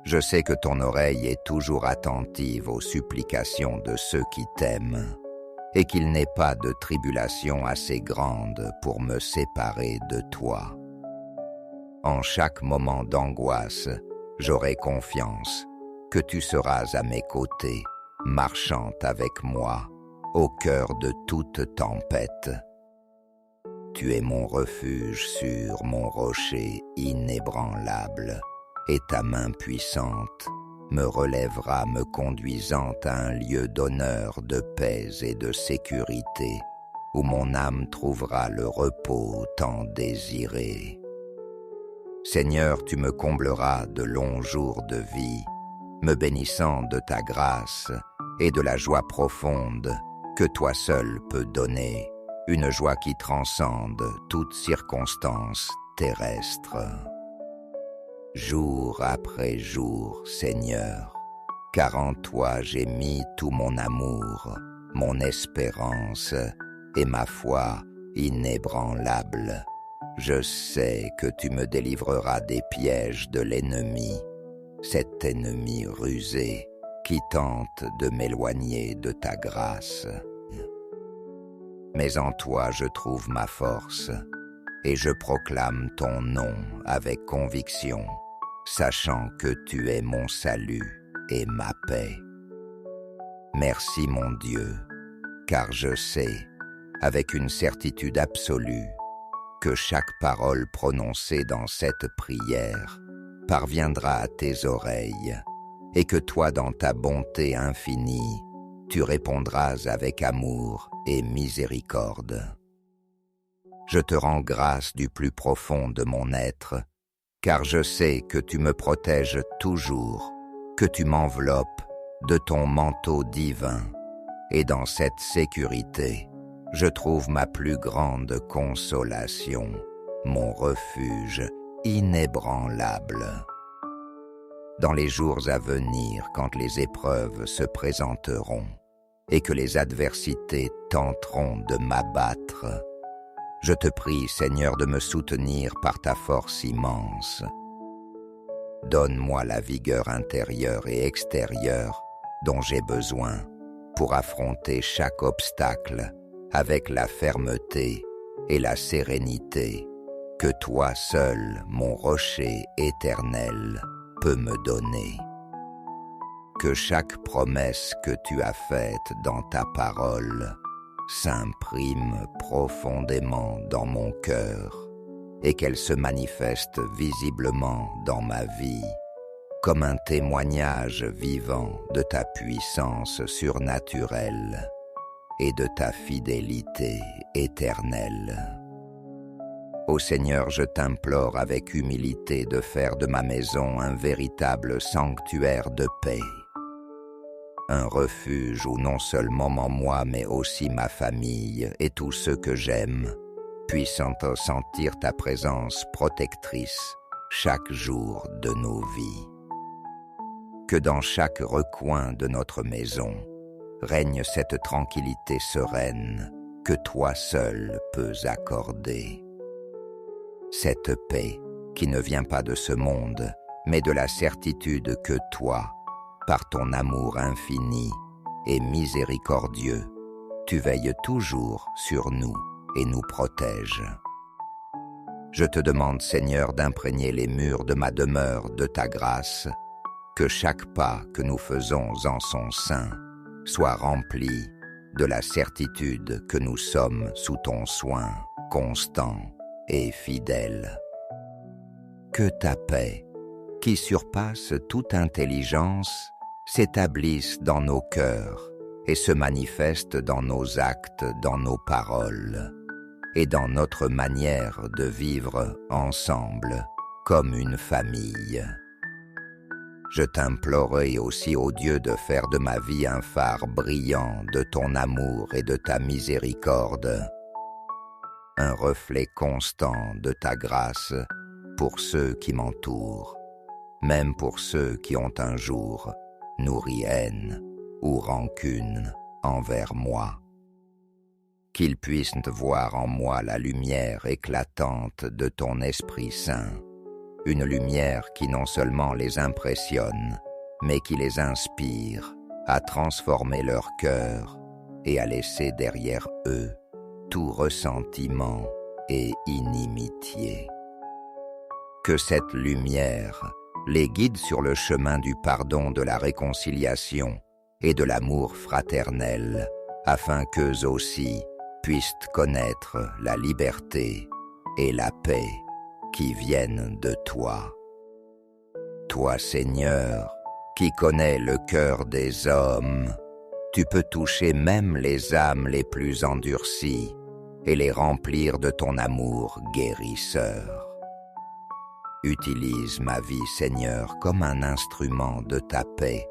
Je sais que ton oreille est toujours attentive aux supplications de ceux qui t'aiment, et qu'il n'est pas de tribulation assez grande pour me séparer de toi. En chaque moment d'angoisse, j'aurai confiance que tu seras à mes côtés, marchant avec moi, au cœur de toute tempête. Tu es mon refuge sûr, mon rocher inébranlable, et ta main puissante me relèvera, me conduisant à un lieu d'honneur, de paix et de sécurité, où mon âme trouvera le repos tant désiré. Seigneur, tu me combleras de longs jours de vie, me bénissant de ta grâce et de la joie profonde que toi seul peux donner, une joie qui transcende toute circonstance terrestre. Jour après jour, Seigneur, car en toi j'ai mis tout mon amour, mon espérance et ma foi inébranlable. Je sais que tu me délivreras des pièges de l'ennemi, cet ennemi rusé qui tente de m'éloigner de ta grâce. Mais en toi je trouve ma force, et je proclame ton nom avec conviction, sachant que tu es mon salut et ma paix. Merci mon Dieu, car je sais, avec une certitude absolue, que chaque parole prononcée dans cette prière parviendra à tes oreilles, et que toi, dans ta bonté infinie, tu répondras avec amour et miséricorde. Je te rends grâce du plus profond de mon être, car je sais que tu me protèges toujours, que tu m'enveloppes de ton manteau divin, et dans cette sécurité, je trouve ma plus grande consolation, mon refuge inébranlable. Dans les jours à venir, quand les épreuves se présenteront et que les adversités tenteront de m'abattre, je te prie, Seigneur, de me soutenir par ta force immense. Donne-moi la vigueur intérieure et extérieure dont j'ai besoin pour affronter chaque obstacle avec la fermeté et la sérénité que toi seul, mon rocher éternel, peux me donner. Que chaque promesse que tu as faite dans ta parole s'imprime profondément dans mon cœur et qu'elle se manifeste visiblement dans ma vie comme un témoignage vivant de ta puissance surnaturelle et de ta fidélité éternelle. Ô Seigneur, je t'implore avec humilité de faire de ma maison un véritable sanctuaire de paix, un refuge où non seulement moi, mais aussi ma famille et tous ceux que j'aime puissent sentir ta présence protectrice chaque jour de nos vies. Que dans chaque recoin de notre maison règne cette tranquillité sereine que toi seul peux accorder. Cette paix qui ne vient pas de ce monde, mais de la certitude que toi, par ton amour infini et miséricordieux, tu veilles toujours sur nous et nous protèges. Je te demande, Seigneur, d'imprégner les murs de ma demeure de ta grâce, que chaque pas que nous faisons en son sein soit rempli de la certitude que nous sommes sous ton soin constant et fidèle. Que ta paix, qui surpasse toute intelligence, s'établisse dans nos cœurs et se manifeste dans nos actes, dans nos paroles et dans notre manière de vivre ensemble comme une famille. Je t'implorerai aussi, ô Dieu, de faire de ma vie un phare brillant de ton amour et de ta miséricorde, un reflet constant de ta grâce pour ceux qui m'entourent, même pour ceux qui ont un jour nourri haine ou rancune envers moi. Qu'ils puissent voir en moi la lumière éclatante de ton Esprit Saint, une lumière qui non seulement les impressionne, mais qui les inspire à transformer leur cœur et à laisser derrière eux tout ressentiment et inimitié. Que cette lumière les guide sur le chemin du pardon, de la réconciliation et de l'amour fraternel, afin qu'eux aussi puissent connaître la liberté et la paix qui viennent de toi. Toi, Seigneur, qui connais le cœur des hommes, tu peux toucher même les âmes les plus endurcies et les remplir de ton amour guérisseur. Utilise ma vie, Seigneur, comme un instrument de ta paix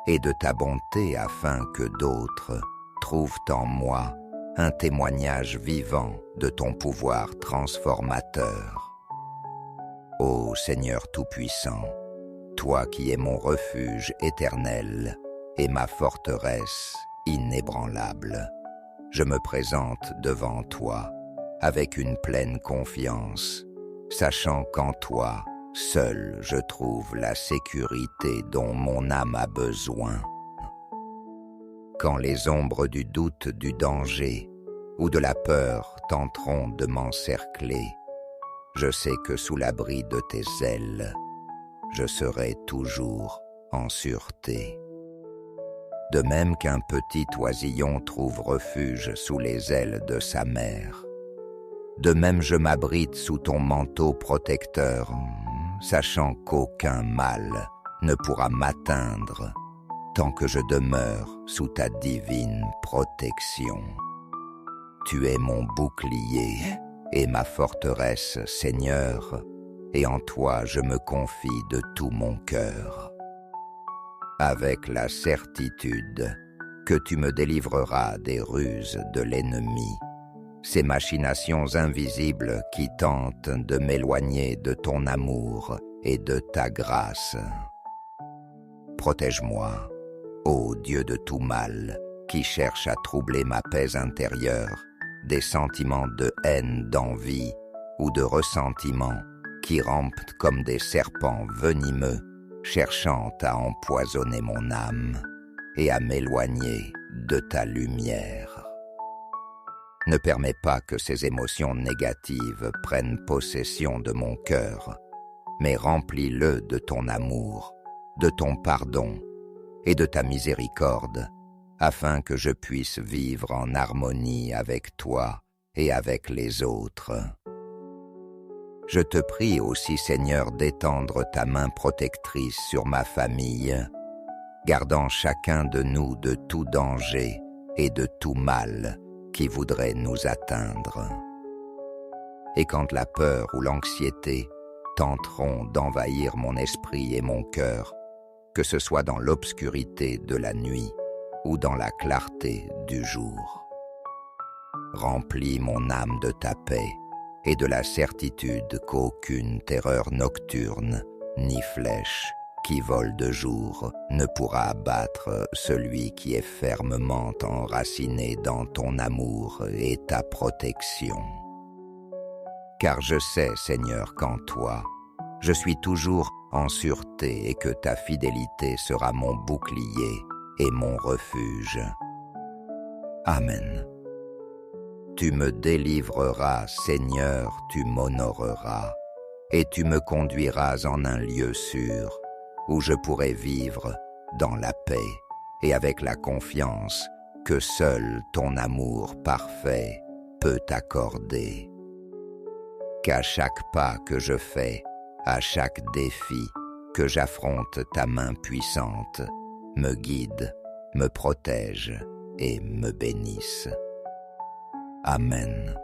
et de ta bonté afin que d'autres trouvent en moi un témoignage vivant de ton pouvoir transformateur. Ô Seigneur Tout-Puissant, toi qui es mon refuge éternel et ma forteresse inébranlable, je me présente devant toi avec une pleine confiance, sachant qu'en toi, seul je trouve la sécurité dont mon âme a besoin. Quand les ombres du doute, du danger ou de la peur tenteront de m'encercler, je sais que sous l'abri de tes ailes, je serai toujours en sûreté. De même qu'un petit oisillon trouve refuge sous les ailes de sa mère, de même je m'abrite sous ton manteau protecteur, sachant qu'aucun mal ne pourra m'atteindre tant que je demeure sous ta divine protection. Tu es mon bouclier et ma forteresse, Seigneur, et en toi je me confie de tout mon cœur. Avec la certitude que tu me délivreras des ruses de l'ennemi, ces machinations invisibles qui tentent de m'éloigner de ton amour et de ta grâce. Protège-moi, ô Dieu de tout mal, qui cherche à troubler ma paix intérieure, des sentiments de haine, d'envie ou de ressentiment qui rampent comme des serpents venimeux, cherchant à empoisonner mon âme et à m'éloigner de ta lumière. Ne permets pas que ces émotions négatives prennent possession de mon cœur, mais remplis-le de ton amour, de ton pardon et de ta miséricorde, afin que je puisse vivre en harmonie avec toi et avec les autres. Je te prie aussi, Seigneur, d'étendre ta main protectrice sur ma famille, gardant chacun de nous de tout danger et de tout mal qui voudrait nous atteindre. Et quand la peur ou l'anxiété tenteront d'envahir mon esprit et mon cœur, que ce soit dans l'obscurité de la nuit ou dans la clarté du jour, remplis mon âme de ta paix et de la certitude qu'aucune terreur nocturne ni flèche qui vole de jour ne pourra abattre celui qui est fermement enraciné dans ton amour et ta protection. Car je sais, Seigneur, qu'en toi, je suis toujours en sûreté et que ta fidélité sera mon bouclier et mon refuge. Amen. Tu me délivreras, Seigneur, tu m'honoreras, et tu me conduiras en un lieu sûr, où je pourrai vivre dans la paix et avec la confiance que seul ton amour parfait peut accorder. Qu'à chaque pas que je fais, à chaque défi que j'affronte, ta main puissante me guide, me protège et me bénisse. Amen.